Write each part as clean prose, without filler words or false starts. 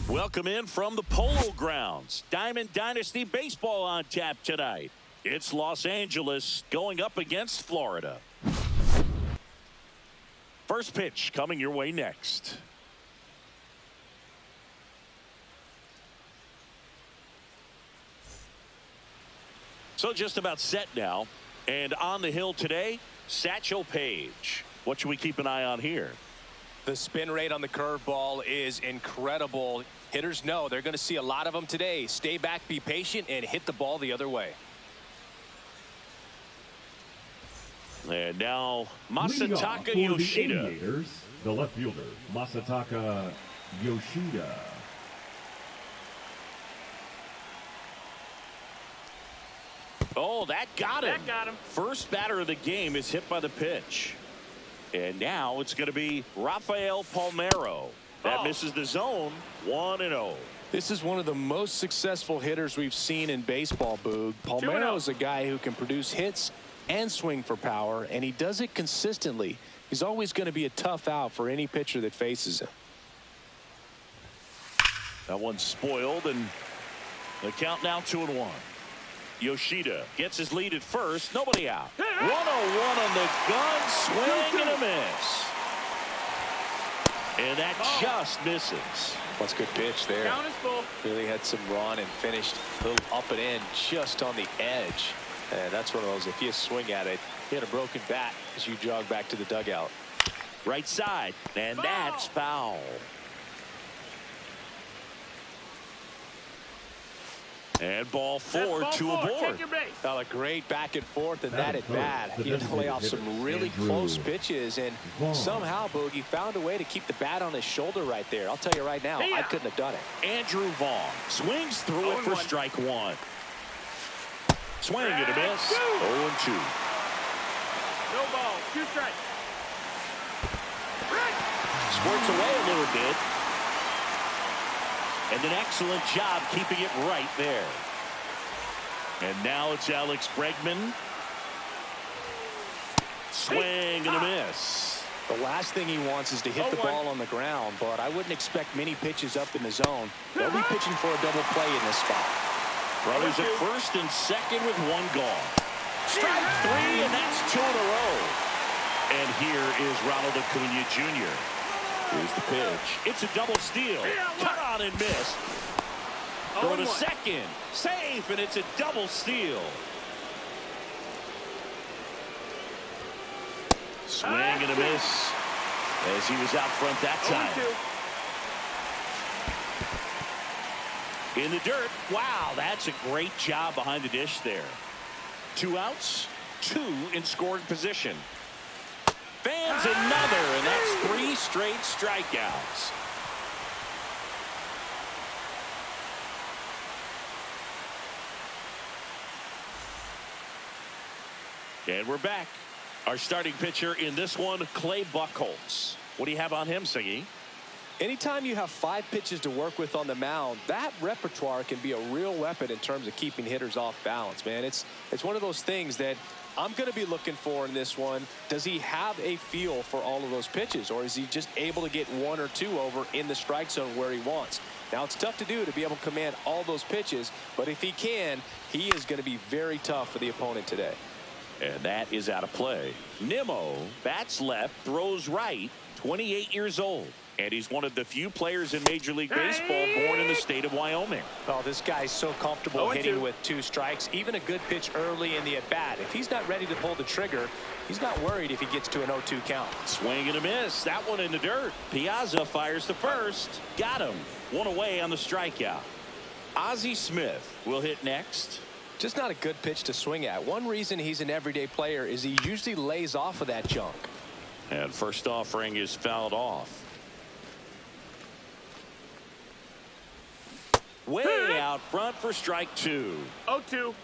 Welcome in from the Polo Grounds. Diamond Dynasty baseball on tap tonight. It's Los Angeles going up against Florida. First pitch coming your way next. So just about set now. And on the hill today, Satchel Paige. What should we keep an eye on here? The spin rate on the curveball is incredible. Hitters know they're going to see a lot of them today. Stay back, be patient, and hit the ball the other way. And now Masataka Yoshida. The left fielder, Masataka Yoshida. Oh, that got him. First batter of the game is hit by the pitch. And now it's going to be Rafael Palmeiro. That misses the zone. 1-0. This is one of the most successful hitters we've seen in baseball, Boog. Palmeiro is a guy who can produce hits and swing for power, and he does it consistently. He's always going to be a tough out for any pitcher that faces him. That one's spoiled, and the count now 2-1. Yoshida gets his lead at first. Nobody out. 1-0-1 on the gun. Swing and a miss. And that just misses. That's a good pitch there. Count is full. Really had some run and finished a little up and in just on the edge. And that's one of those, if you swing at it, hit a broken bat as you jog back to the dugout. Right side. And that's foul. And ball four to a board. A great back and forth, and that at bat. He had to lay off some really close pitches, and somehow Boogie found a way to keep the bat on his shoulder right there. I'll tell you right now, I couldn't have done it. Andrew Vaughn swings through it for strike one. Swing and a miss. 0-2. No ball. 2 strikes. Squirts away a little bit. And an excellent job keeping it right there. And now it's Alex Bregman. Swing and a miss. The last thing he wants is to hit the ball on the ground, but I wouldn't expect many pitches up in the zone. They'll be pitching for a double play in this spot. Brothers at first and second with one gone. Strike 3, and that's 2 in a row. And here is Ronald Acuna Jr. Here's the pitch. It's a double steal. Cut on and miss. Throw to second. Safe, and it's a double steal. Swing and a miss as he was out front that time. In the dirt. Wow, that's a great job behind the dish there. 2 outs, 2 in scoring position. Fans another, and that's 3 straight strikeouts. And we're back. Our starting pitcher in this one, Clay Buchholz. What do you have on him, Siggy? Anytime you have 5 pitches to work with on the mound, that repertoire can be a real weapon in terms of keeping hitters off balance, man. It's one of those things that I'm going to be looking for in this one. Does he have a feel for all of those pitches, or is he just able to get 1 or 2 over in the strike zone where he wants? Now, it's tough to do to be able to command all those pitches, but if he can, he is going to be very tough for the opponent today. And that is out of play. Nimmo bats left, throws right, 28 years old. And he's one of the few players in Major League Baseball born in the state of Wyoming. Oh, this guy's so comfortable hitting with 2 strikes. Even a good pitch early in the at-bat. If he's not ready to pull the trigger, he's not worried if he gets to an 0-2 count. Swing and a miss. That one in the dirt. Piazza fires the first. Got him. 1 away on the strikeout. Ozzie Smith will hit next. Just not a good pitch to swing at. One reason he's an everyday player is he usually lays off of that junk. And first offering is fouled off. Way out front for strike 2. 0-2.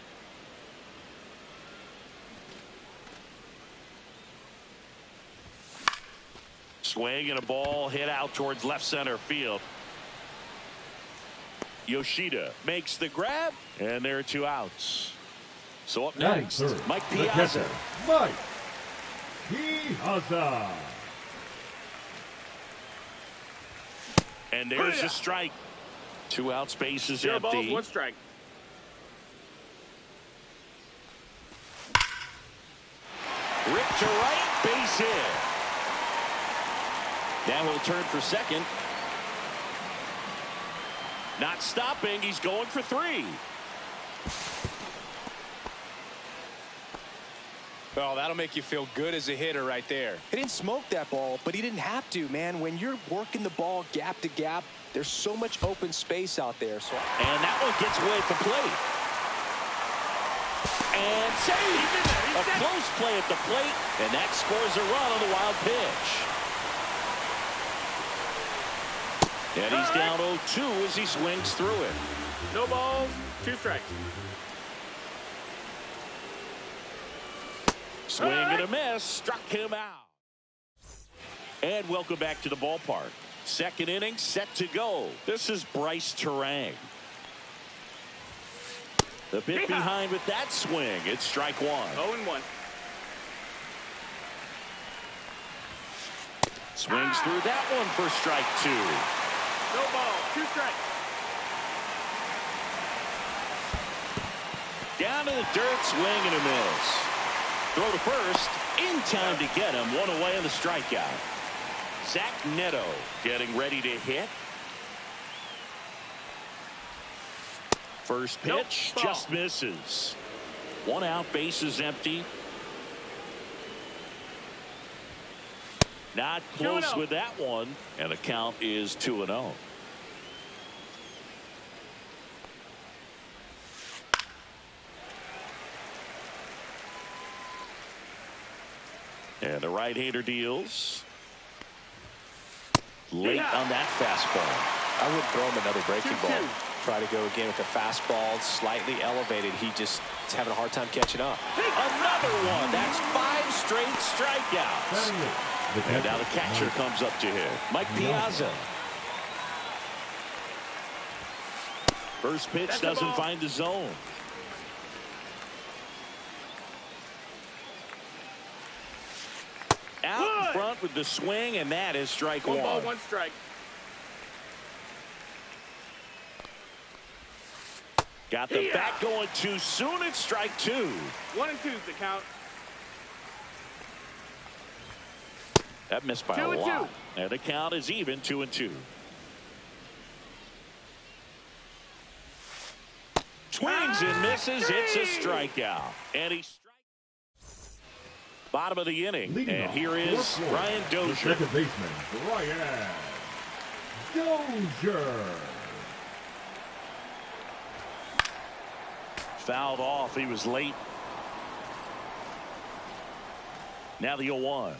Swing and a ball hit out towards left center field. Yoshida makes the grab, and there are 2 outs. So up next, Mike Piazza. Mike Piazza. And there's a strike. Two outs, bases Zero empty. balls, one strike. Ripped to right, base hit. Now he'll turn for second. Not stopping, he's going for three. Well, that'll make you feel good as a hitter right there. He didn't smoke that ball, but he didn't have to, man. When you're working the ball gap to gap, there's so much open space out there. And that one gets away from plate. And saved. A close play at the plate, and that scores a run on the wild pitch. And he's down 0-2 as he swings through it. No balls, two strikes. Swing and a miss, struck him out. And welcome back to the ballpark. Second inning set to go. This is Bryce Terang. The bit behind with that swing. It's strike one. 0-1. Swings through that one for strike two. No ball, two strikes. Down to the dirt, swing and a miss. Throw to first, in time to get him. One away on the strikeout. Zach Neto getting ready to hit. First pitch, just misses. One out, bases empty. Not close with that one, and the count is 2-0. And the right-hander deals. Late on that fastball. I wouldn't throw him another breaking ball. Try to go again with the fastball, slightly elevated. He just is having a hard time catching up. Another one. That's 5 straight strikeouts. And now the catcher comes up to him. Mike Piazza. First pitch doesn't find the zone. Out in front with the swing, and that is strike one. 1 ball, 1 strike. Got the bat going too soon. It's strike two. 1 and 2's the count. That missed by a lot. And the count is even, 2-2. Swings and misses. It's a strikeout. And he strikes. Bottom of the inning. And here is Ryan Dozier. Second baseman, Ryan Dozier. Fouled off. He was late. Now the 0-1.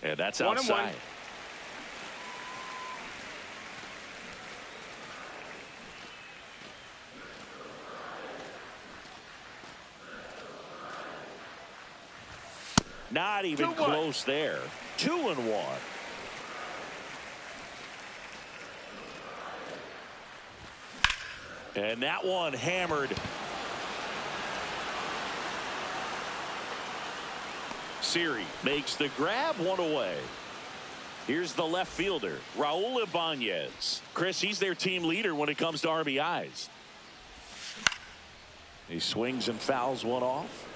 And that's outside. 1-1. Not even close there. 2-1. And that one hammered. Siri makes the grab, one away. Here's the left fielder, Raul Ibanez. Chris, he's their team leader when it comes to RBIs. He swings and fouls one off.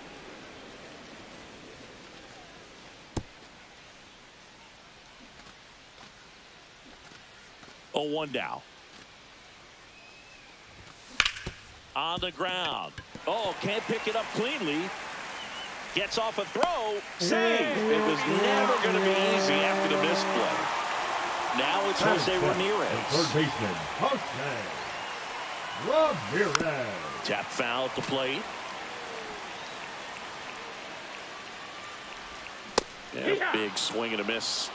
Oh, 1 down. On the ground. Oh, can't pick it up cleanly. Gets off a throw. Save. It was never going to be easy after the misplay. Now it's Jose Ramirez. Third baseman, Jose Ramirez. Tap foul at the plate. Yeah, big swing and a miss.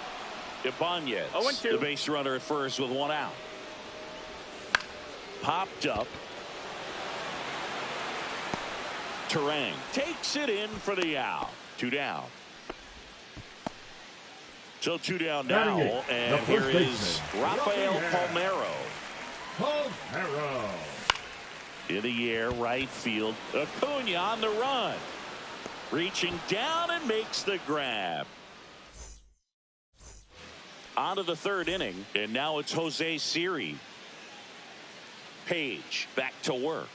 Ibanez, the base runner at first with 1 out. Popped up. Terang takes it in for the out. 2 down. So 2 down now, and here is Rafael Palmeiro. In the air, right field. Acuna on the run. Reaching down and makes the grab. On to the third inning, and now it's Jose Siri. Page back to work.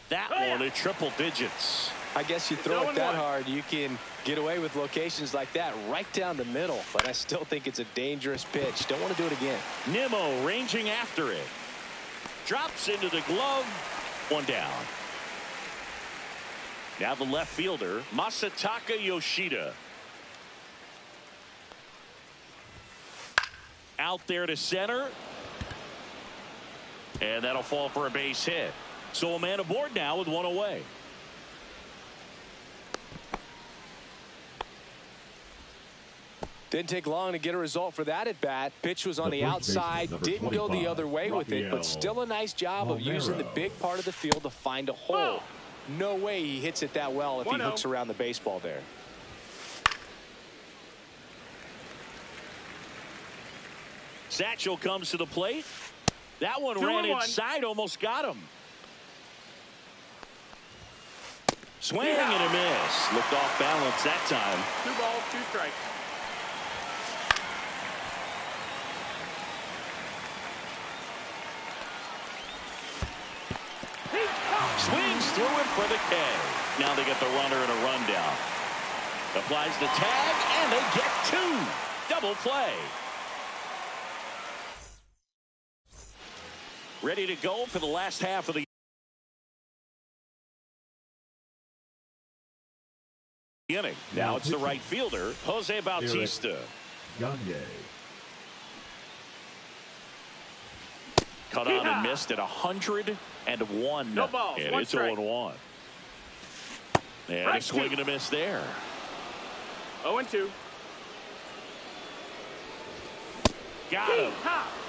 That one at triple digits. I guess you throw it that hard, you can get away with locations like that right down the middle, but I still think it's a dangerous pitch. Don't want to do it again. Nimmo ranging after it. Drops into the glove. One down. Now the left fielder, Masataka Yoshida. Out there to center. And that'll fall for a base hit. So a man aboard now with one away. Didn't take long to get a result for that at bat. Pitch was on the outside, didn't go the other way with it, but still a nice job of using the big part of the field to find a hole. No way he hits it that well if he hooks around the baseball there. Satchel comes to the plate. That one ran inside, almost got him. Swing and a miss. Looked off balance that time. 2 balls, 2 strikes. Swings through it for the K. Now they get the runner and a rundown. Applies the tag, and they get 2. Double play. Ready to go for the last half of the inning. Now it's the right fielder, Jose Bautista. Cut on and missed at 101. No balls, and one it's strike. 0-1. And a swing and a miss there. 0-2. Got him.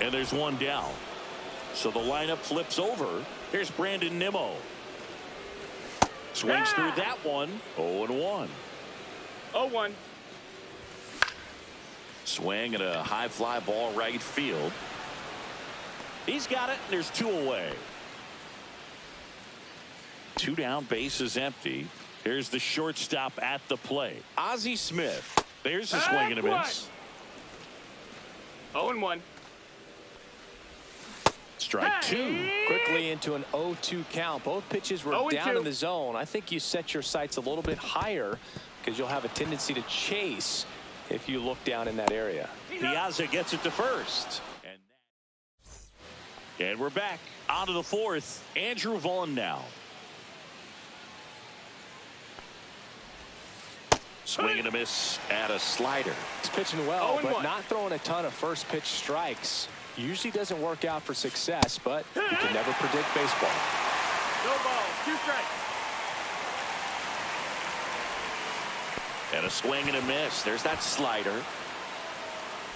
And there's one down. So the lineup flips over. Here's Brandon Nimmo. Swings through that one. 0-1. 0-1. Swing and a high fly ball right field. He's got it, and there's 2 away. 2 down, bases empty. Here's the shortstop at the plate. Ozzie Smith. There's a swing and a miss. 0-1. Strike 2. Quickly into an 0-2 count. Both pitches were down in the zone. I think you set your sights a little bit higher because you'll have a tendency to chase if you look down in that area. Piazza gets it to first. And we're back. On to the 4th. Andrew Vaughn now. Swing and a miss at a slider. He's pitching well, but not throwing a ton of first pitch strikes. Usually doesn't work out for success, but you can never predict baseball. No balls, 2 strikes. And a swing and a miss. There's that slider.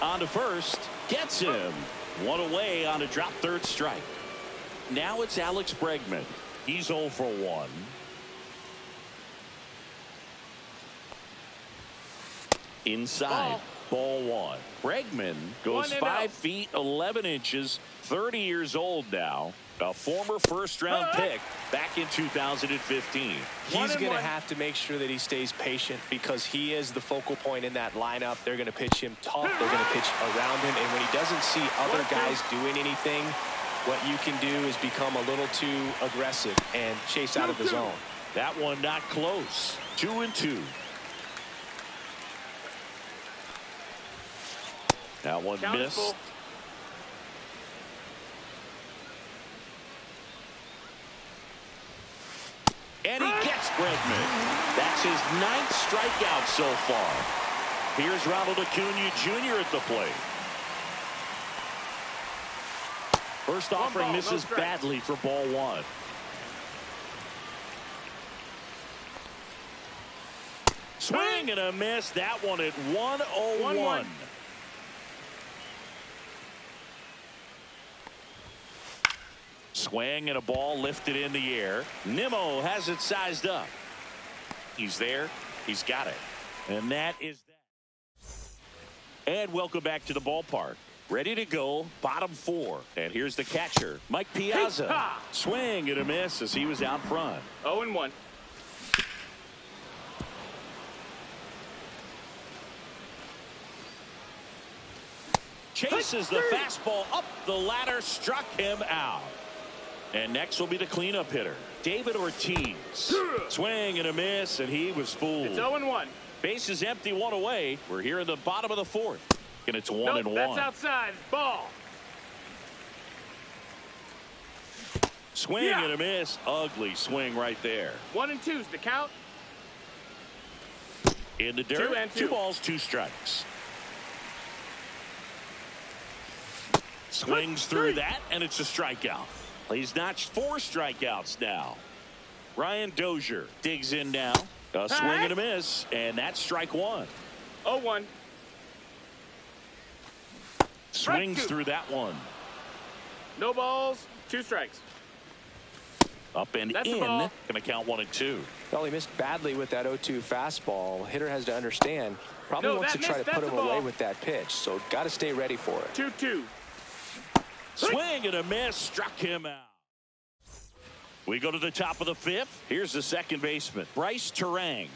On to first. Gets him. 1 away on a drop third strike. Now it's Alex Bregman. He's 0 for 1. Inside. Ball 1. Bregman goes 5 feet 11 inches. 30 years old now. A former first-round pick back in 2015. He's going to have to make sure that he stays patient because he is the focal point in that lineup. They're going to pitch him tough. They're going to pitch around him. And when he doesn't see other guys doing anything, what you can do is become a little too aggressive and chase out of the zone. That one not close. 2-2. That one missed. And he gets Bregman. That's his 9th strikeout so far. Here's Ronald Acuna Jr. at the plate. First offering misses badly for ball 1. Swing and a miss. That one at 1-0-1. Swing and a ball lifted in the air. Nimmo has it sized up. He's there. He's got it. And that is that. And welcome back to the ballpark. Ready to go. Bottom 4. And here's the catcher, Mike Piazza. Swing and a miss as he was out front. 0-1. chases the fastball up the ladder, struck him out. And next will be the cleanup hitter, David Ortiz. Swing and a miss, and he was fooled. It's 0-1. Bases empty, one away. We're here in the bottom of the fourth, and it's 1-1. That's outside. Ball. Swing and a miss. Ugly swing right there. 1-2's the count. In the dirt. 2-2. 2-2. Swings through that, and it's a strikeout. He's notched 4 strikeouts now. Ryan Dozier digs in now. A swing and a miss, and that's strike 1. 0-1. Swings through that one. No balls, 2 strikes. Up and That's in. Going to count 1 and 2. Well, he missed badly with that 0-2 fastball. Hitter has to understand. Probably wants to try to put him away with that pitch. So got to stay ready for it. 2-2. Swing and a miss. Struck him out. We go to the top of the 5th. Here's the second baseman, Bryce Terang.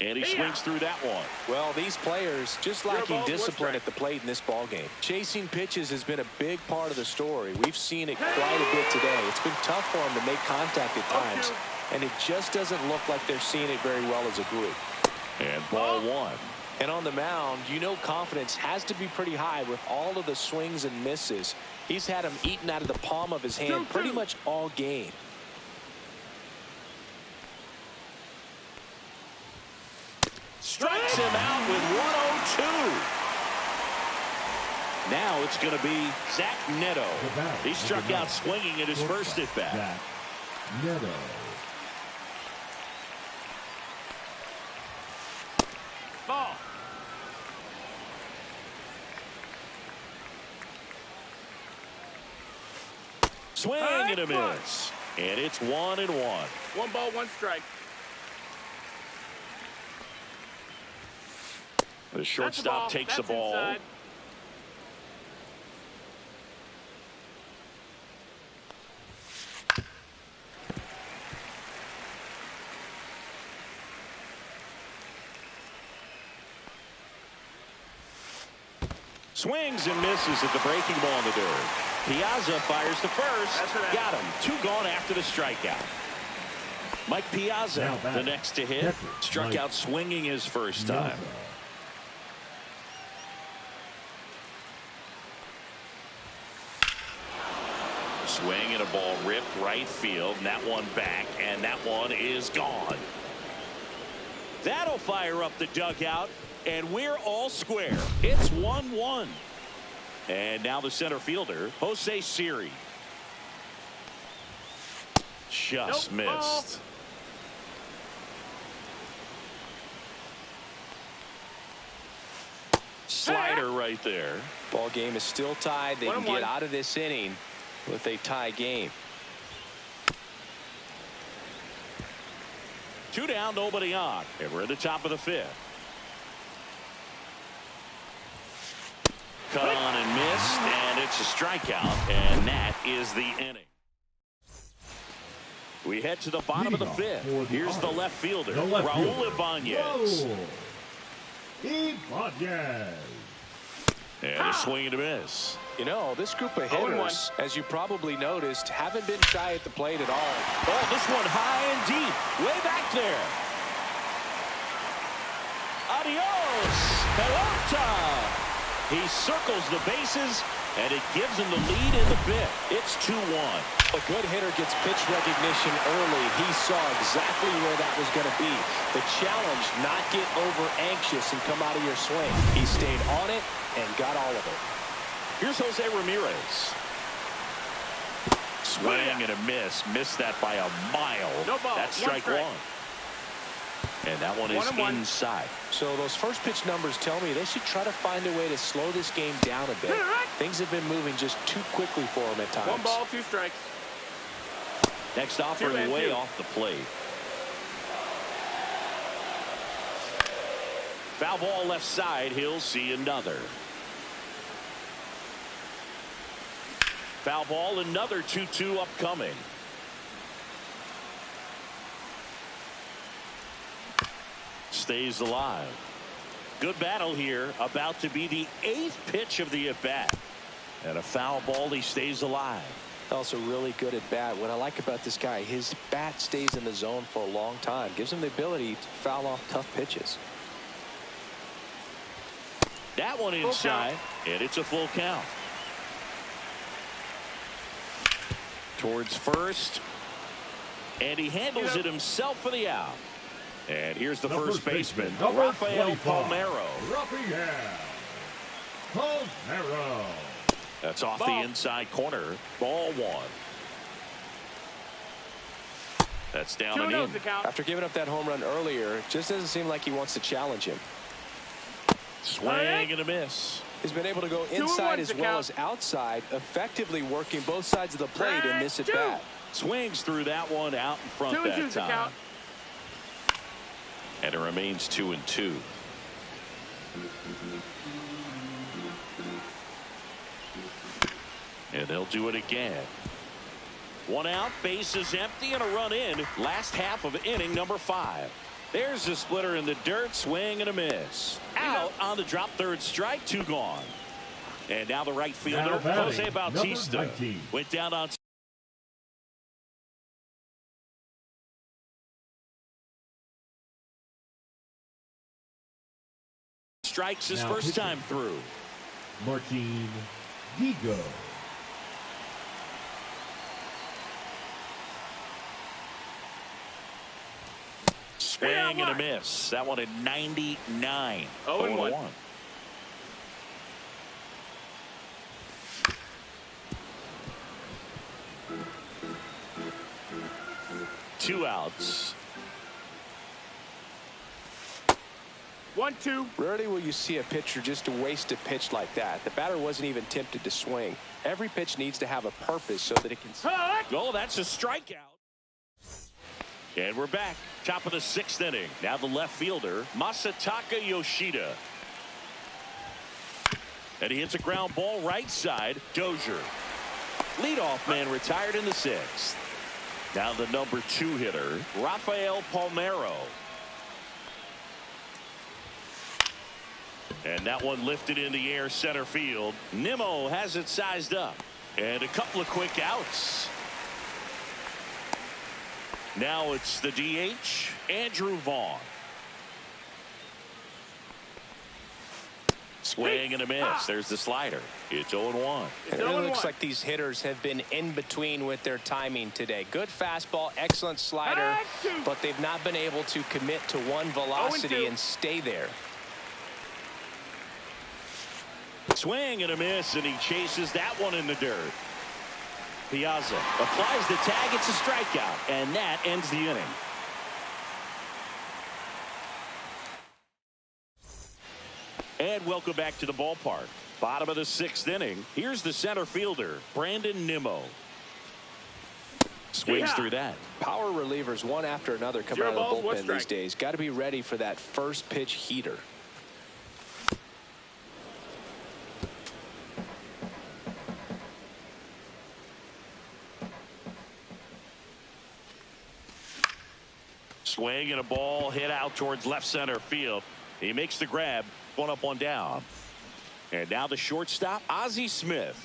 And he swings through that one. Well, these players just lacking discipline at the plate in this ball game. Chasing pitches has been a big part of the story. We've seen it quite a bit today. It's been tough for them to make contact at times, and it just doesn't look like they're seeing it very well as a group. And ball 1. And on the mound, you know confidence has to be pretty high with all of the swings and misses. He's had them eaten out of the palm of his hand pretty much all game. Strikes him out with 1-0-2. Now it's going to be Zach Neto. He struck out swinging at his first at bat. Neto. Ball. Swing and a miss. And it's 1-1. 1 ball, 1 strike. The shortstop takes the ball. Inside. Swings and misses at the breaking ball in the dirt. Piazza fires to first. Got him. 2 gone after the strikeout. Mike Piazza, the next to hit. Struck out swinging his first time. Swing and a ball ripped right field, and that one back, and that one is gone. That'll fire up the dugout, and we're all square. It's 1-1. And now the center fielder, Jose Siri. Just missed. Slider right there. Ball game is still tied. They can get out of this inning with a tie game. 2 down, nobody on. And we're at the top of the 5th. Cut on and missed, and it's a strikeout, and that is the inning. We head to the bottom of the 5th. Here's the left fielder, Raul Ibanez. And a swing and a miss. You know, this group of hitters, as you probably noticed, haven't been shy at the plate at all. Oh, this one high and deep, way back there. Adios, pelota. He circles the bases, and it gives him the lead in the 5th. It's 2-1. A good hitter gets pitch recognition early. He saw exactly where that was going to be. The challenge, not get over anxious and come out of your swing. He stayed on it and got all of it. Here's Jose Ramirez. Swing and a miss. Missed that by a mile. No ball. That's strike 1. And that one is inside. So those first pitch numbers tell me they should try to find a way to slow this game down a bit. Things have been moving just too quickly for them at times. 1 ball, 2 strikes. Next offering way off the plate. Foul ball left side. He'll see another. Foul ball, another 2-2 upcoming. Stays alive. Good battle here. About to be the 8th pitch of the at-bat. And a foul ball. He stays alive. Also really good at bat. What I like about this guy, his bat stays in the zone for a long time. Gives him the ability to foul off tough pitches. That one inside, and it's a full count. Towards first, and he handles it himself for the out. And here's the first baseman, Rafael Palmeiro. Palmeiro. That's off the inside corner. Ball 1. That's down and in. After giving up that home run earlier, it just doesn't seem like he wants to challenge him. Swing and a miss. He's been able to go inside as well as outside, effectively working both sides of the plate in this at bat. Swings through that one out in front that time. And it remains 2-2. And they'll do it again. 1 out, bases empty, and a run in. Last half of inning number 5. There's the splitter in the dirt. Swing and a miss. Out on the drop, 3rd strike, 2 gone. And now the right fielder, Jose Bautista, went down on strikes his first time through. Martin Digo. Swing and a miss. That one at 99. 0-1. 2 outs. 1-2. Rarely will you see a pitcher just to waste a pitch like that. The batter wasn't even tempted to swing. Every pitch needs to have a purpose so that it can. Oh, that's a strikeout. And we're back. Top of the 6th inning. Now the left fielder, Masataka Yoshida. And he hits a ground ball right side. Dozier. Leadoff man retired in the 6th. Now the number 2 hitter, Rafael Palmeiro. And that one lifted in the air center field. Nimmo has it sized up. And a couple of quick outs. Now it's the DH, Andrew Vaughn. Swing and a miss. There's the slider. It's 0-1. It really looks like these hitters have been in between with their timing today. Good fastball, excellent slider, but they've not been able to commit to one velocity and stay there. Swing and a miss, and he chases that one in the dirt. Piazza applies the tag. It's a strikeout, and that ends the inning. And welcome back to the ballpark. Bottom of the 6th inning. Here's the center fielder, Brandon Nimmo. Swings through that. Power relievers one after another coming out of the bullpen these days. Got to be ready for that first pitch heater. Swing and a ball hit out towards left center field. He makes the grab. 1 up, 1 down. And now the shortstop, Ozzie Smith.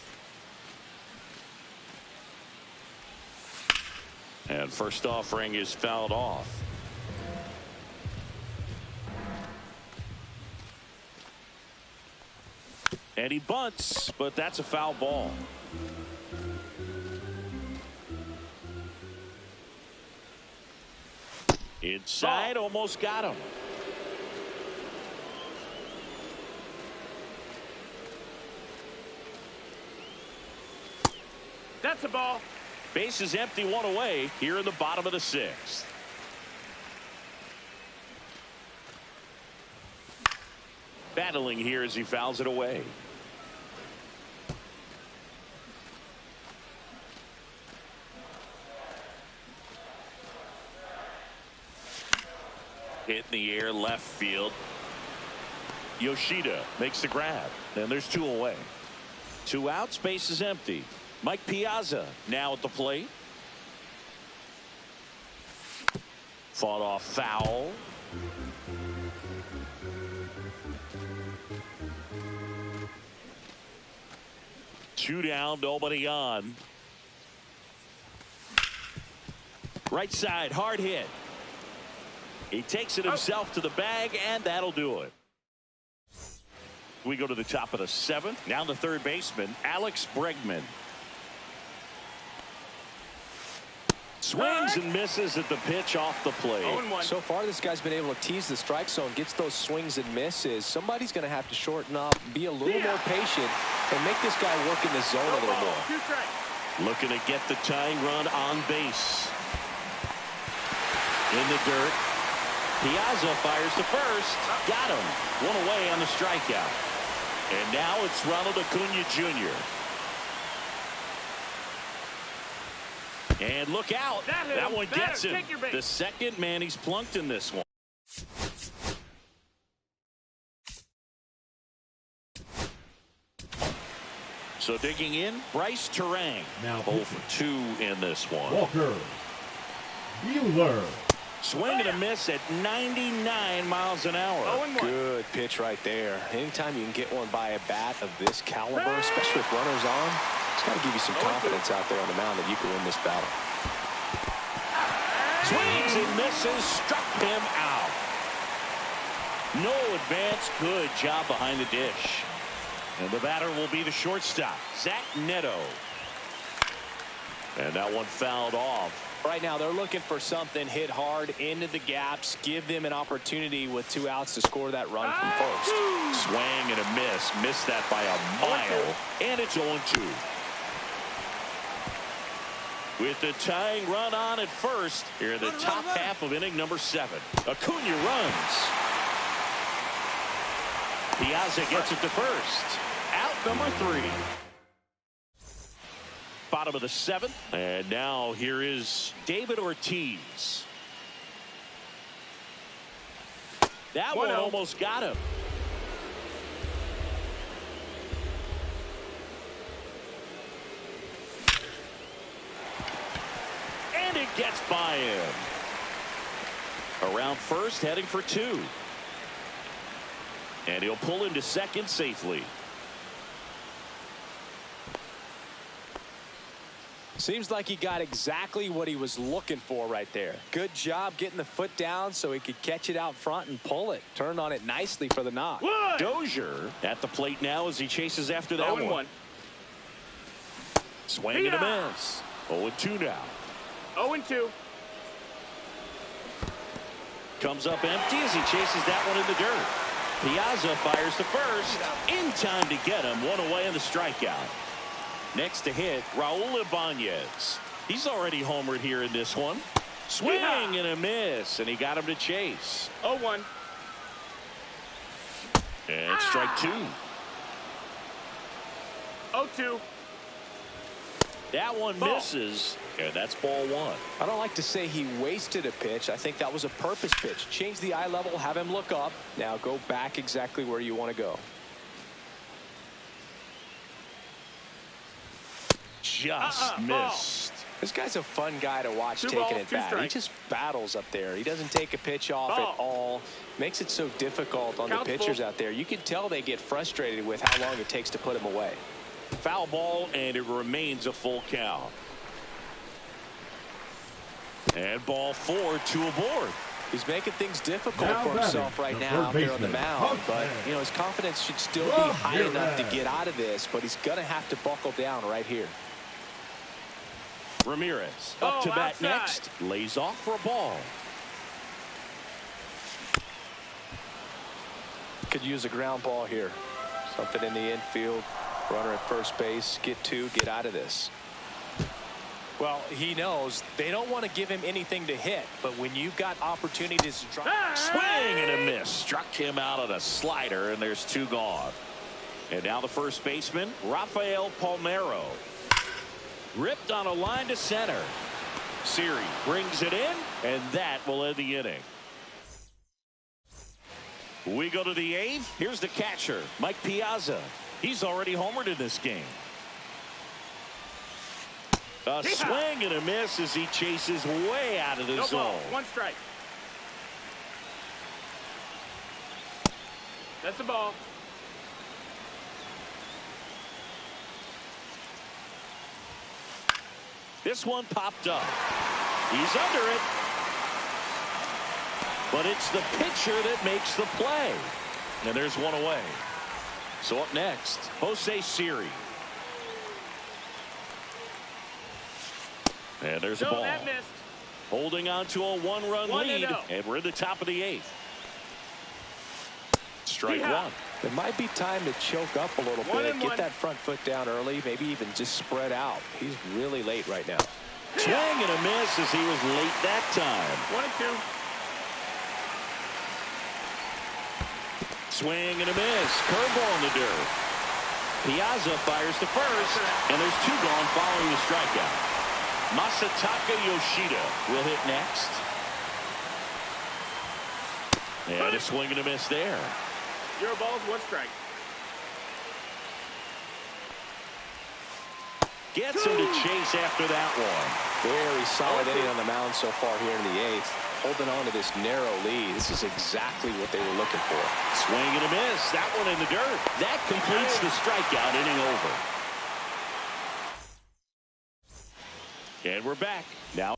And first offering is fouled off. And he bunts, but that's a foul ball. Inside, almost got him. That's a ball. Base is empty, 1 away here in the bottom of the 6th. Battling here as he fouls it away. Hit in the air left field. Yoshida makes the grab. And there's 2 away. 2 outs, base is empty. Mike Piazza now at the plate. Fought off foul. 2 down, nobody on. Right side, hard hit. He takes it himself to the bag, and that'll do it. We go to the top of the 7th. Now the third baseman, Alex Bregman. Swings and misses at the pitch off the plate. So far, this guy's been able to tease the strike zone, gets those swings and misses. Somebody's going to have to shorten up, be a little more patient, and make this guy work in the zone a little more. Looking to get the tying run on base. In the dirt. Piazza fires to first. Got him. 1 away on the strikeout. And now it's Ronald Acuna Jr. And look out. That one gets him. The second man he's plunked in this one. So digging in, Bryce Terang. Now 0 for 2 in this one. Walker Buehler. Swing and a miss at 99 miles an hour. Good pitch right there. Anytime you can get one by a bat of this caliber, especially with runners on, it's got to give you some confidence out there on the mound that you can win this battle. Swings and misses, struck him out. No advance, good job behind the dish. And the batter will be the shortstop, Zach Neto. And that one fouled off. Right now, they're looking for something hit hard into the gaps, give them an opportunity with 2 outs to score that run from first. Swing and a miss. Missed that by a mile. And it's 0-2. With the tying run on at first, here in the top half of inning number 7. Acuna runs. Piazza gets it to first. Out number 3. Bottom of the 7th. And now here is David Ortiz. That one almost got him. And it gets by him. Around first, heading for 2. And he'll pull into second safely. Seems like he got exactly what he was looking for right there. Good job getting the foot down so he could catch it out front and pull it. Turned on it nicely for the knock. Dozier at the plate now as he chases after that one. Swing and a miss. 0-2 now. 0-2. Comes up empty as he chases that one in the dirt. Piazza fires to first. In time to get him. 1 away in the strikeout. Next to hit, Raul Ibanez. He's already homered here in this one. Swing and a miss, and he got him to chase. 0-1. And strike 2. 0-2. That one misses, and that's ball 1. I don't like to say he wasted a pitch. I think that was a purpose pitch. Change the eye level, have him look up. Now go back exactly where you want to go. Just missed. This guy's a fun guy to watch taking it back. He just battles up there. He doesn't take a pitch off at all. Makes it so difficult on the pitchers out there. You can tell they get frustrated with how long it takes to put him away. Foul ball, and it remains a full count. And ball 4, 2 aboard. He's making things difficult for himself right now out there on the mound. But, you know, his confidence should still be high enough to get out of this. But he's going to have to buckle down right here. Ramirez up to bat next. Lays off for a ball. Could use a ground ball here. Something in the infield. Runner at first base. Get 2. Get out of this. Well, he knows they don't want to give him anything to hit. But when you've got opportunities to try. Swing and a miss. Struck him out on a slider, and there's 2 gone. And now the first baseman, Rafael Palmeiro. Ripped on a line to center. Siri brings it in, and that will end the inning. We go to the 8th. Here's the catcher, Mike Piazza. He's already homered in this game. A swing and a miss as he chases way out of the zone. Ball, 1 strike. That's the ball. This one popped up. He's under it. But it's the pitcher that makes the play. And there's one away. So up next, Jose Siri. And there's a ball. That missed. Holding on to a one-run lead. And we're in the top of the 8th. Strike one. It might be time to choke up a little bit. Get that front foot down early. Maybe even just spread out. He's really late right now. Swing and a miss as he was late that time. 1-2. Swing and a miss. Curveball in the dirt. Piazza fires to first. And there's 2 gone following the strikeout. Masataka Yoshida will hit next. And a swing and a miss there. 0 balls, 1 strike. Gets him to chase after that one. Very solid inning on the mound so far here in the 8th. Holding on to this narrow lead. This is exactly what they were looking for. Swing and a miss. That one in the dirt. That completes the strikeout, inning over. And we're back. Now.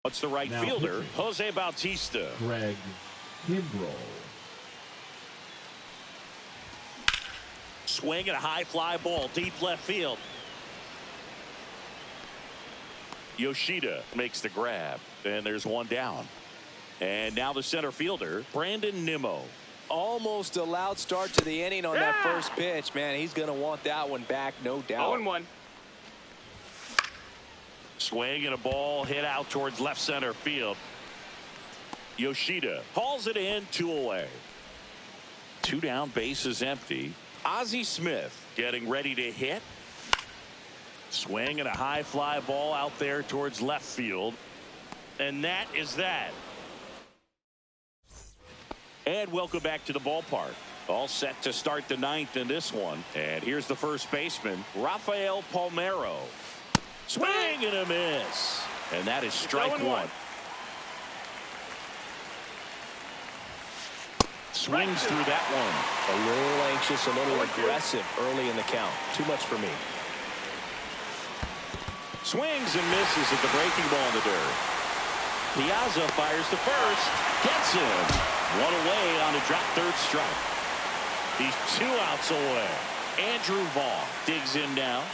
What's the right fielder? Pitching. Jose Bautista. Greg Kimbrell. Swing and a high fly ball deep left field. Yoshida makes the grab. And there's one down. And now the center fielder, Brandon Nimmo. Almost a loud start to the inning on that first pitch. Man, he's going to want that one back, no doubt. 0-1. Swing and a ball hit out towards left center field. Yoshida hauls it in, 2 away. 2 down, bases empty. Ozzie Smith getting ready to hit. Swing and a high fly ball out there towards left field. And that is that. And welcome back to the ballpark. All set to start the 9th in this one. And here's the first baseman, Rafael Palmeiro. Swing and a miss. And that is strike 1. Swings through that one. A little anxious, a little aggressive early in the count. Too much for me. Swings and misses at the breaking ball in the dirt. Piazza fires to first. Gets him. 1 away on a drop third strike. He's 2 outs away. Andrew Vaughn digs him down.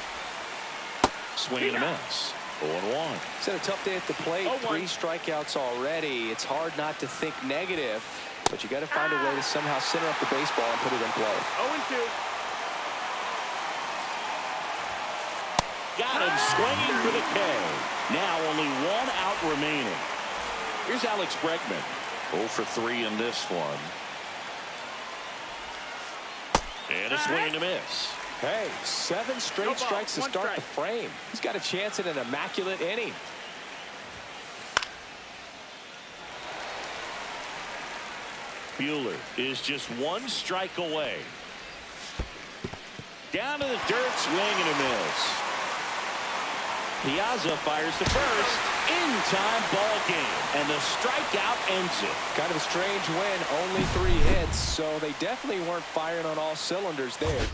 Swing and a miss. 0-1. It's had a tough day at the plate. 3 strikeouts already. It's hard not to think negative, but you got to find a way to somehow center up the baseball and put it in play. 0-2. Got him swinging for the K. Now only 1 out remaining. Here's Alex Bregman. 0 for 3 in this one. And a swing and a miss. Hey, 7 straight strikes to start the frame. He's got a chance at an immaculate inning. Buehler is just 1 strike away. Down to the dirt, swing and a miss. Piazza fires to first. In time, ball game. And the strikeout ends it. Kind of a strange win. Only 3 hits, so they definitely weren't firing on all cylinders there.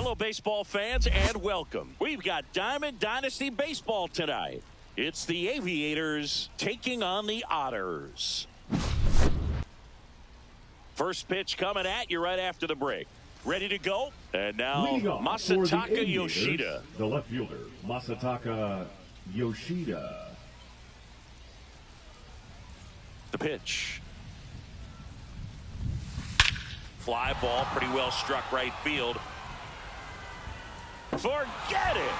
Hello, baseball fans, and welcome. We've got Diamond Dynasty Baseball tonight. It's the Aviators taking on the Otters. First pitch coming at you right after the break. Ready to go? And now, Masataka Yoshida. The left fielder, Masataka Yoshida. The pitch. Fly ball, pretty well struck right field. Forget it.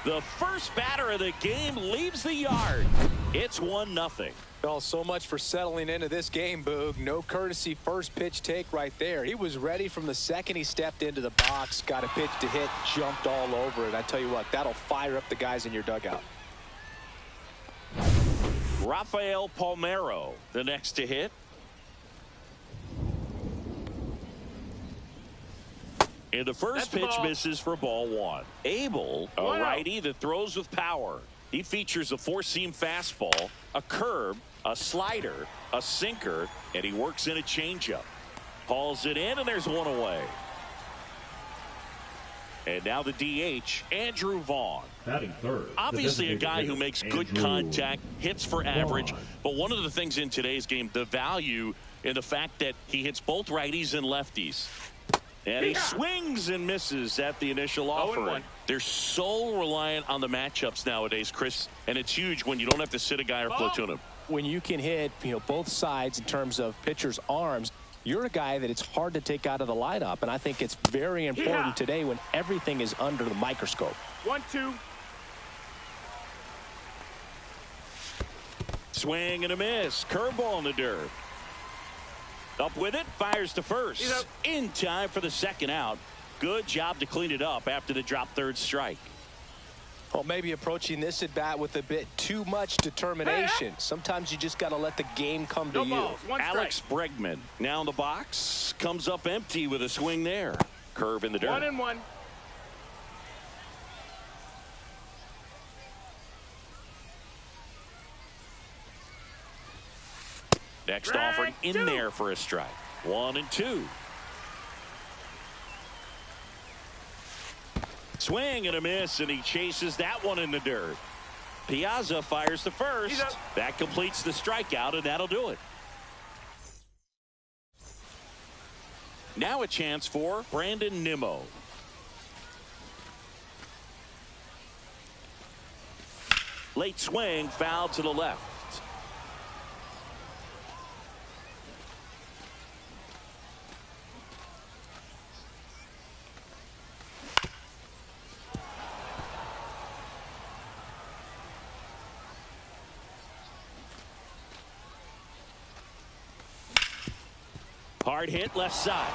The first batter of the game leaves the yard. It's 1-0. Well, so much for settling into this game, Boog. No courtesy first pitch take right there. He was ready from the second he stepped into the box, got a pitch to hit, jumped all over it. I tell you what, that'll fire up the guys in your dugout. Rafael Palmeiro, the next to hit. And the first pitch misses for ball one. Abel, a righty that throws with power. He features a four-seam fastball, a curve, a slider, a sinker, and he works in a changeup. Hauls it in, and there's one away. And now the DH, Andrew Vaughn. Batting third. Obviously a guy who makes good contact, hits for average. But one of the things in today's game, the value in the fact that he hits both righties and lefties. And he swings and misses at the initial offer. They're so reliant on the matchups nowadays, Chris, and it's huge when you don't have to sit a guy or platoon him. When you can hit, both sides in terms of pitchers' arms, you're a guy that it's hard to take out of the lineup, and I think it's very important today when everything is under the microscope. 1-2. Swing and a miss. Curveball in the dirt. Up with it, fires to first. In time for the second out. Good job to clean it up after the drop third strike. Well, maybe approaching this at bat with a bit too much determination. Sometimes you just got to let the game come to you. Alex Bregman now in the box. Comes up empty with a swing there. Curve in the dirt. 1-1. Next offering in there for a strike. 1-2. Swing and a miss, and he chases that one in the dirt. Piazza fires to first. That completes the strikeout, and that'll do it. Now a chance for Brandon Nimmo. Late swing, foul to the left. Hard hit left side.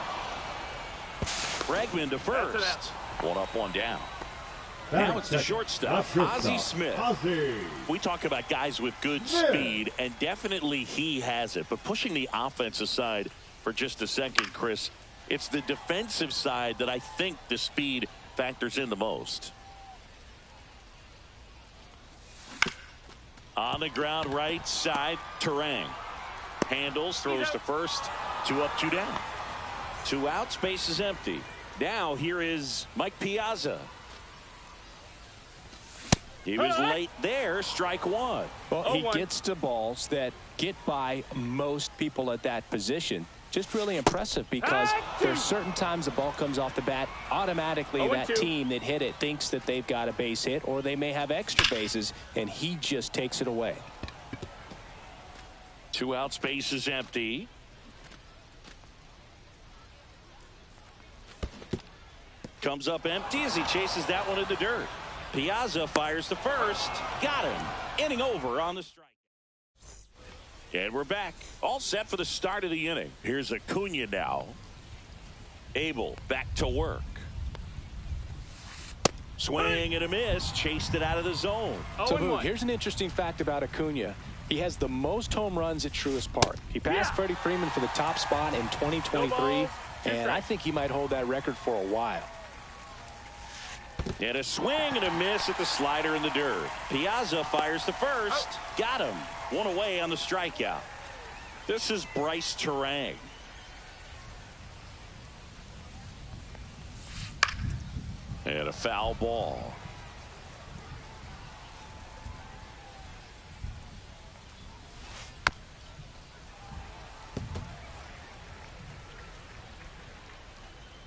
Bregman to first. One up, one down. Now it's the shortstop, Ozzie Smith. We talk about guys with good speed, and definitely he has it. But pushing the offense aside for just a second, Chris, it's the defensive side that I think the speed factors in the most. On the ground right side, Terang. Handles, throws to first. 2 up, 2 down. 2 out, space is empty. Now here is Mike Piazza. He was late there, strike one. Well, he gets to balls that get by most people at that position. Just really impressive because there's certain times the ball comes off the bat, automatically that team that hit it thinks that they've got a base hit, or they may have extra bases, and he just takes it away. 2 out, space is empty. Comes up empty as he chases that one in the dirt. Piazza fires to first. Got him. Inning over on the strike. And we're back. All set for the start of the inning. Here's Acuna now. Abel back to work. Swing and a miss. Chased it out of the zone. So here's an interesting fact about Acuna. He has the most home runs at Truist Park. He passed Freddie Freeman for the top spot in 2023, and I think he might hold that record for a while. And a swing and a miss at the slider in the dirt. Piazza fires to first. Got him. One away on the strikeout. This is Bryce Terang. And a foul ball.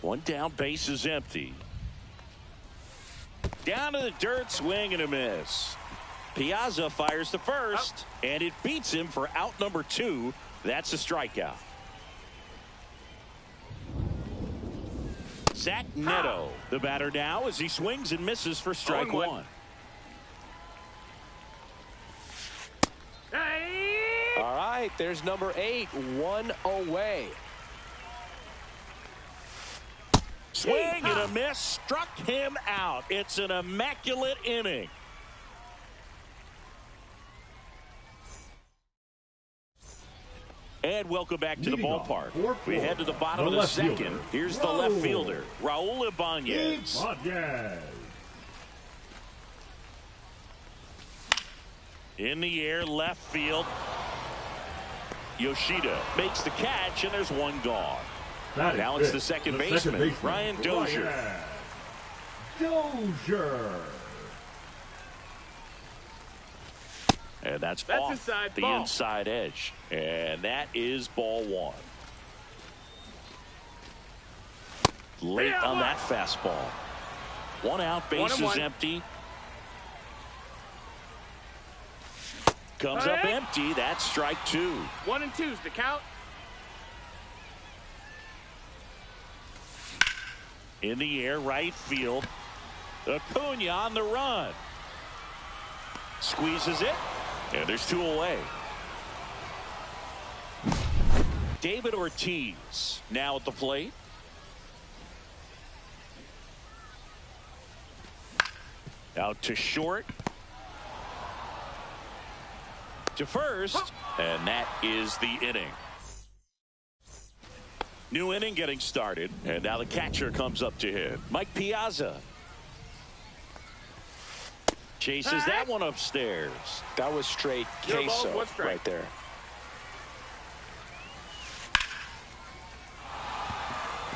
One down, base is empty. Down to the dirt, swing and a miss. Piazza fires the first, and it beats him for out number 2. That's a strikeout. Zach Neto, the batter now, as he swings and misses for strike 1. All right, there's number 8, 1 away. Swing and a miss, struck him out. It's an immaculate inning. And welcome back to the ballpark. We head to the bottom of the second. Here's the left fielder, Raul Ibanez. In the air, left field. Yoshida makes the catch, and there's one gone. Now it's the second baseman, Ryan Dozier. And that's off the inside edge. And that is ball 1. Late on that fastball. One out, base is empty. Comes up empty. That's strike 2. 1 and 2's the count. In the air, right field. Acuna on the run. Squeezes it. And there's 2 away. David Ortiz now at the plate. Out to short. To first. And that is the inning. New inning getting started. And now the catcher comes up to hit. Mike Piazza. Chases that one upstairs. That was straight queso right there.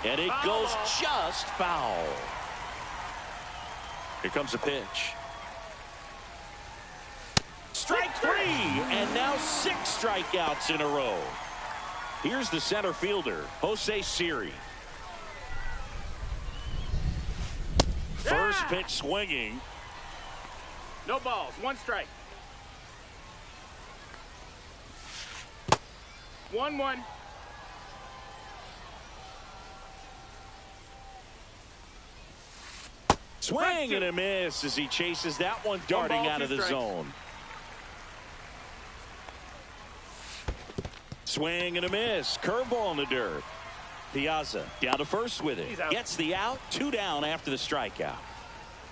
And it goes just foul. Here comes a pitch. Strike 3, and now 6 strikeouts in a row. Here's the center fielder, Jose Siri. First pitch swinging. No balls, 1 strike. 1-1. Swing and a miss as he chases that one darting out of the zone. Swing and a miss. Curveball in the dirt. Piazza down to first with it. Gets the out. 2 down after the strikeout.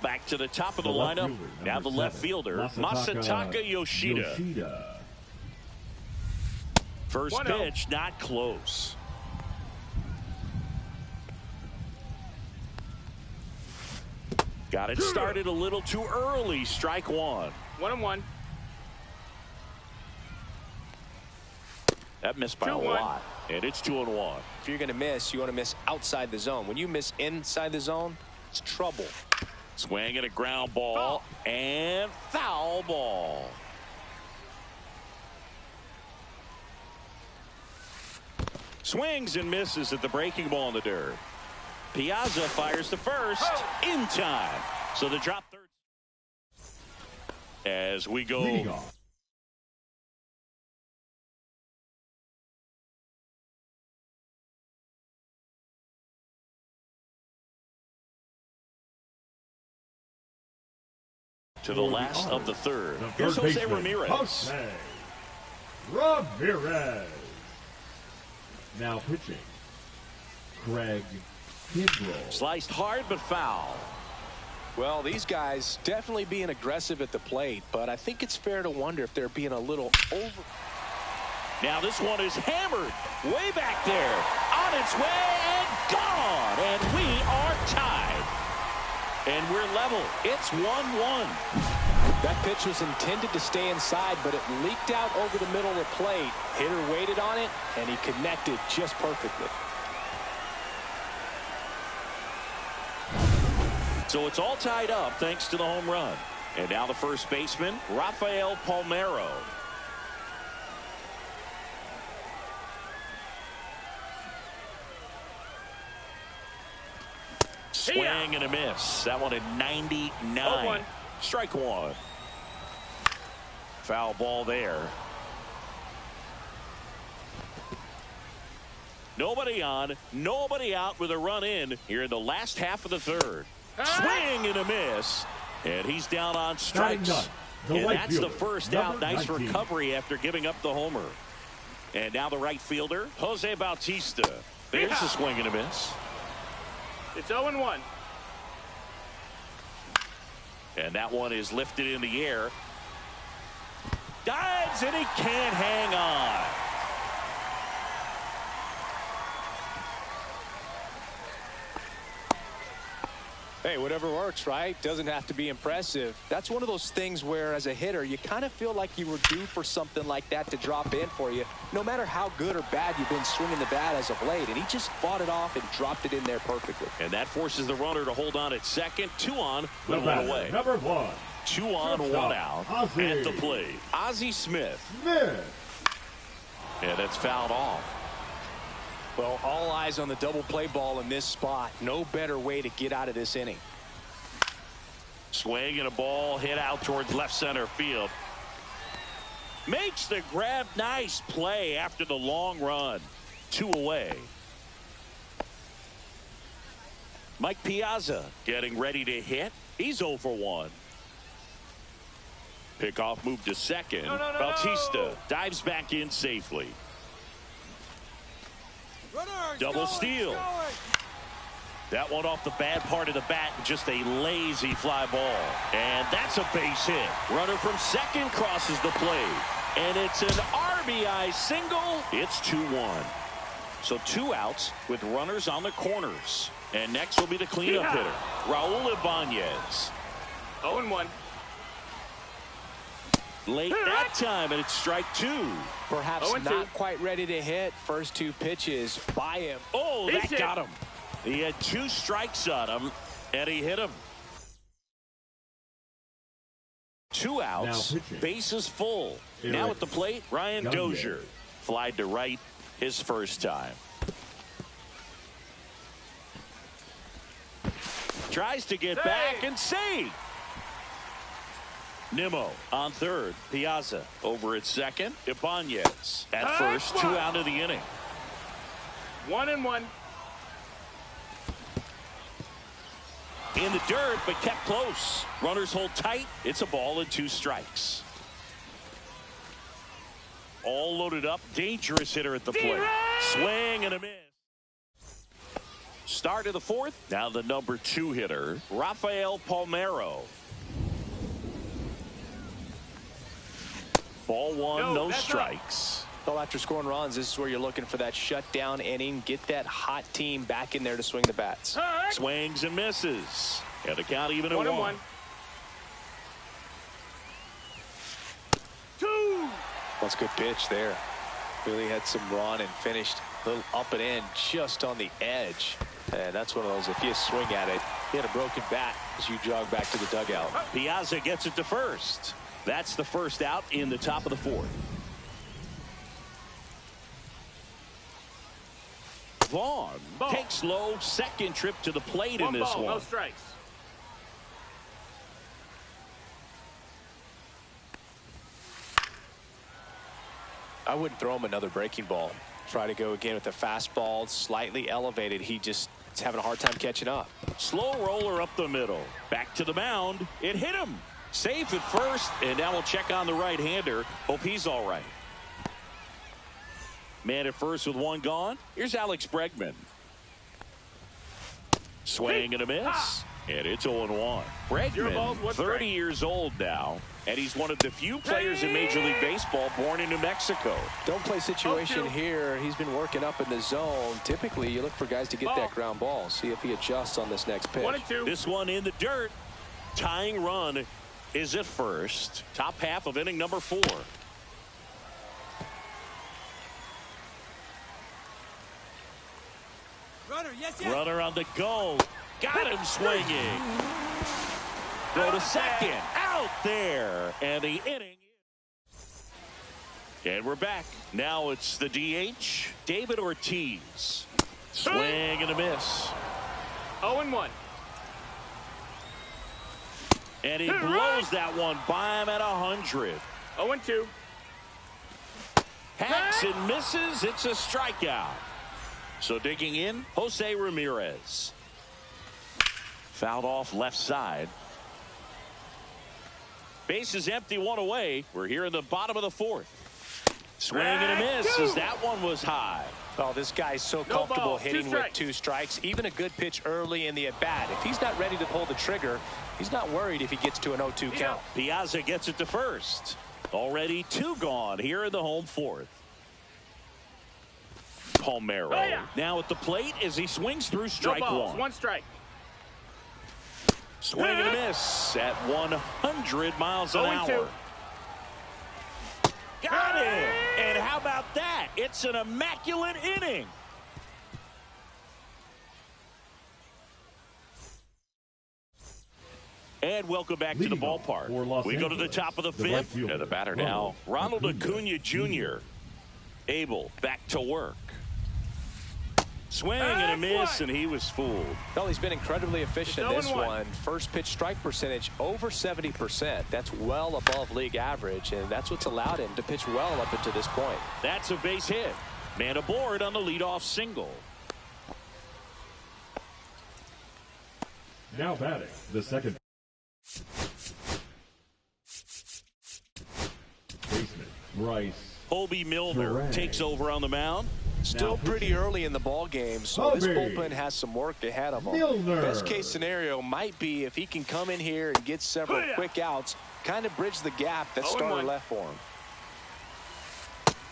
Back to the top of the lineup. Now the left fielder, Masataka Yoshida. First pitch, not close. Got it started a little too early. Strike 1. 1-1. That missed by a lot. And it's 2-1. If you're going to miss, you want to miss outside the zone. When you miss inside the zone, it's trouble. Swing and a ground ball and foul ball. Swings and misses at the breaking ball in the dirt. Piazza fires the first in time. So the drop third. As we go. To the last of the third. Here's Jose Ramirez. Jose Ramirez. Now pitching, Craig Kimbrell. Sliced hard but foul. Well, these guys definitely being aggressive at the plate, but I think it's fair to wonder if they're being a little over. Now this one is hammered way back there. On its way and gone. And we are tied. And we're level. It's 1-1. That pitch was intended to stay inside, but it leaked out over the middle of the plate. Hitter waited on it, and he connected just perfectly. So it's all tied up thanks to the home run. And now the first baseman, Rafael Palmeiro. Swing and a miss. That one at 99. Strike one. Foul ball there. Nobody on, nobody out with a run in here in the last half of the third. Swing and a miss. And he's down on strikes. And that's the first out. Nice recovery after giving up the homer. And now the right fielder, Jose Bautista. There's a swing and a miss. It's 0-1. And that one is lifted in the air. Dives, and he can't hang on. Hey, whatever works, right? Doesn't have to be impressive. That's one of those things where, as a hitter, you kind of feel like you were due for something like that to drop in for you, no matter how good or bad you've been swinging the bat as of late. And he just fought it off and dropped it in there perfectly. And that forces the runner to hold on at second. 2 on with one away. Number 1. 2 on, 1 out. At the plate, Ozzie Smith. And it's fouled off. Well, all eyes on the double play ball in this spot. No better way to get out of this inning. Swing and a ball hit out towards left center field. Makes the grab. Nice play after the long run. 2 away. Mike Piazza getting ready to hit. He's 0 for 1. Pickoff move to second. Bautista dives back in safely. Double steal. That one off the bad part of the bat. Just a lazy fly ball. And that's a base hit. Runner from second crosses the plate. And it's an RBI single. It's 2-1. So 2 outs with runners on the corners. And next will be the cleanup hitter, Raul Ibanez. 0-1. Late that time, and it's strike 2. Perhaps not quite ready to hit. First 2 pitches by him. Oh, that got him. He had 2 strikes on him, and he hit him. 2 outs, bases full. Now at the plate, Ryan Dozier. Flied to right his first time. Tries to get back and save. Nimmo on third. Piazza over at second. Ibanez at first. 2 out of the inning. 1-1. In the dirt, but kept close. Runners hold tight. It's a ball and 2 strikes. All loaded up. Dangerous hitter at the plate. Swing and a miss. Start of the 4th. Now the number 2 hitter, Rafael Palmeiro. Ball 1, no strikes. Well, after scoring runs, this is where you're looking for that shutdown inning. Get that hot team back in there to swing the bats. Swings and misses. And the count even at 1. 2. That's a good pitch there. Really had some run and finished a little up and in just on the edge. And that's one of those, if you swing at it, hit a broken bat as you jog back to the dugout. Piazza gets it to first. That's the first out in the top of the 4th. Vaughn takes low, second trip to the plate in this one. No strikes. I wouldn't throw him another breaking ball. Try to go again with the fastball, slightly elevated. He just is having a hard time catching up. Slow roller up the middle. Back to the mound. It hit him. Safe at first, and now we'll check on the right-hander. Hope he's all right. Man at first with 1 gone. Here's Alex Bregman. Swing and a miss. And it's 0-1. Bregman, 30 years old now, and he's one of the few players in Major League Baseball born in New Mexico. Don't play situation here. He's been working up in the zone. Typically, you look for guys to get that ground ball. See if he adjusts on this next pitch. 1-2. This one in the dirt. Tying run is at first. Top half of inning number 4. Runner, yes. Runner on the go. Got him swinging. Throw to second. Out there. And the inning. And we're back. Now it's the DH, David Ortiz. Swing and a miss. 0-1. And he blows that one by him at 100. 0-2. Hacks and misses. It's a strikeout. So digging in, Jose Ramirez. Fouled off left side. Base is empty, one away. We're here in the bottom of the fourth. Swing and a miss as that one was high. Oh, this guy's so comfortable hitting with 2 strikes. Even a good pitch early in the at-bat. If he's not ready to pull the trigger, he's not worried if he gets to an 0-2 count. Piazza gets it to first. Already 2 gone here in the home fourth. Palmeiro now at the plate as he swings through strike one. 1 strike. Swing and a miss at 100 miles an hour. Got it! And how about that? It's an immaculate inning. And welcome back to the ballpark. We go to the top of the 5th. And the batter now, Ronald Acuna Jr. Able back to work. Swing and a miss, and he was fooled. Well, he's been incredibly efficient in this one. First pitch strike percentage over 70%. That's well above league average, and that's what's allowed him to pitch well up until this point. That's a base hit. Man aboard on the leadoff single. Now batting the second baseman, Bryce. Colby Milner takes over on the mound. Still pretty early in the ball game, so this bullpen has some work ahead of him. Best case scenario might be if he can come in here and get several quick outs, kind of bridge the gap that starter left for him.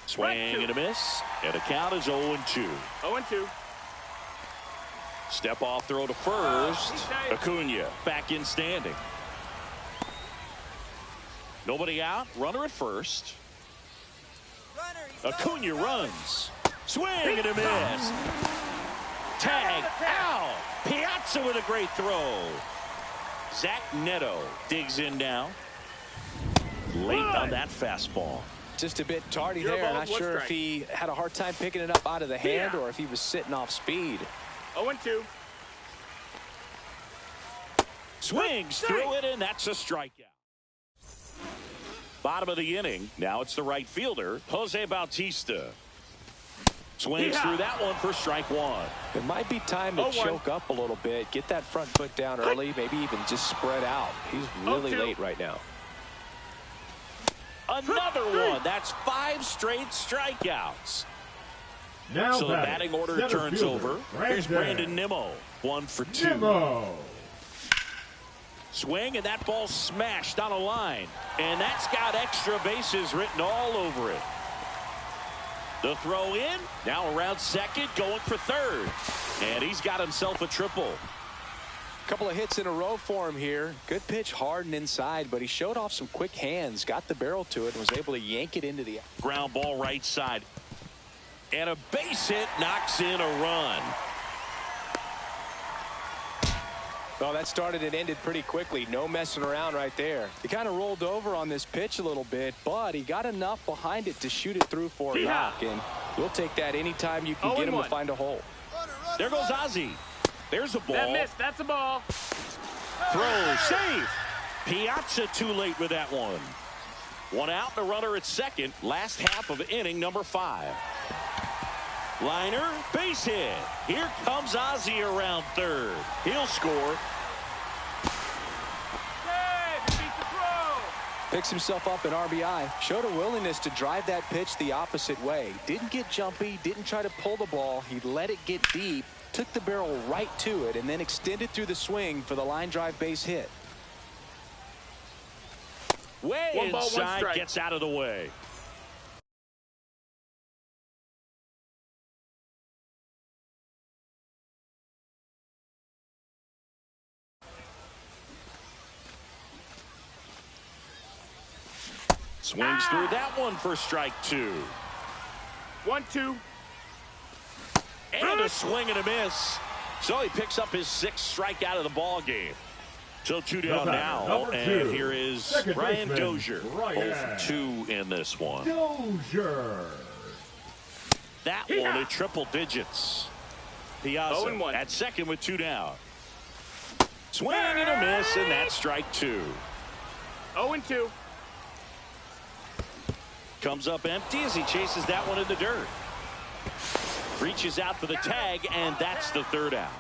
Swing and a miss, and the count is 0-2. 0-2. Step off throw to first. Acuna back in standing. Nobody out. Runner at first. Acuna runs. Swing and a miss. Tag out. Piazza with a great throw. Zach Neto digs in now. Late on that fastball. Just a bit tardy there. Not sure if he had a hard time picking it up out of the hand or if he was sitting off speed. 0-2. Swings through it, and that's a strikeout. Bottom of the inning. Now it's the right fielder, Jose Bautista. Swings through that one for strike one. It might be time to choke up a little bit, get that front foot down early, maybe even just spread out. He's really late right now. Another one. That's 5 straight strikeouts. Now so the batting order turns over. Here's Brandon Nimmo. 1 for 2. Swing, and that ball smashed on a line. And that's got extra bases written all over it. The throw in, now around second, going for third. And he's got himself a triple. Couple of hits in a row for him here. Good pitch, hard and inside, but he showed off some quick hands, got the barrel to it, and was able to yank it into the ground ball right side. And a base hit knocks in a run. Well, that started and ended pretty quickly. No messing around right there. He kind of rolled over on this pitch a little bit, but he got enough behind it to shoot it through for a knock. And we'll take that anytime you can get him to find a hole. There goes Ozzie. There's a ball. That missed. That's a ball. Throw safe. Piazza too late with that one. 1 out and a runner at second. Last half of inning number 5. Liner, base hit. Here comes Ozzie around third. He'll score. Picks himself up an RBI. Showed a willingness to drive that pitch the opposite way. Didn't get jumpy, didn't try to pull the ball. He let it get deep, took the barrel right to it, and then extended through the swing for the line drive base hit. Way inside, gets out of the way. Swings through that one for strike 2. 1-2. And a swing and a miss. So he picks up his 6th strikeout of the ball game. So 2 down now, number and 2, here is second Ryan baseman, Dozier. Ryan 0-2 in this one. Dozier. That one at triple digits. Piazza 0-1. at second with 2 down. Swing and a miss, and that's strike 2. 0-2. Comes up empty as he chases that one in the dirt. Reaches out for the tag, and that's the 3rd out.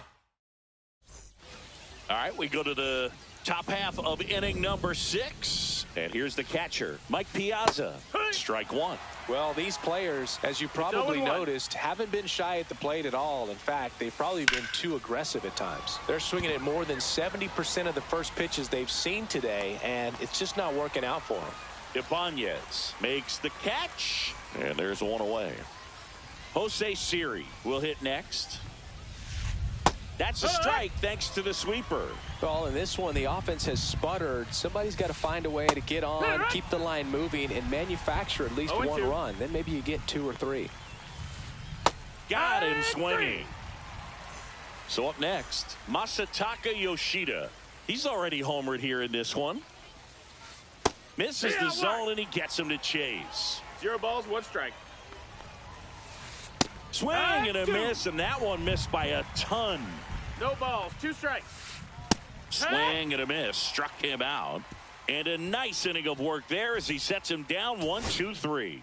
All right, we go to the top half of inning number 6. And here's the catcher, Mike Piazza. Strike 1. Well, these players, as you probably 0-1. noticed, haven't been shy at the plate at all. In fact, they've probably been too aggressive at times. They're swinging at more than 70% of the first pitches they've seen today, and it's just not working out for them. Ibanez makes the catch, and there's one away. Jose Siri will hit next. That's a strike thanks to the sweeper. Well, in this one, the offense has sputtered. Somebody's got to find a way to get on, keep the line moving, and manufacture at least 1 run. Then maybe you get 2 or 3. Got him swinging. So up next, Masataka Yoshida. He's already homered here in this one. Misses the zone, and he gets him to chase. 0 balls, 1 strike. Swing and a miss, and that one missed by a ton. No balls, 2 strikes. Swing and a miss, struck him out. And a nice inning of work there as he sets him down 1-2-3.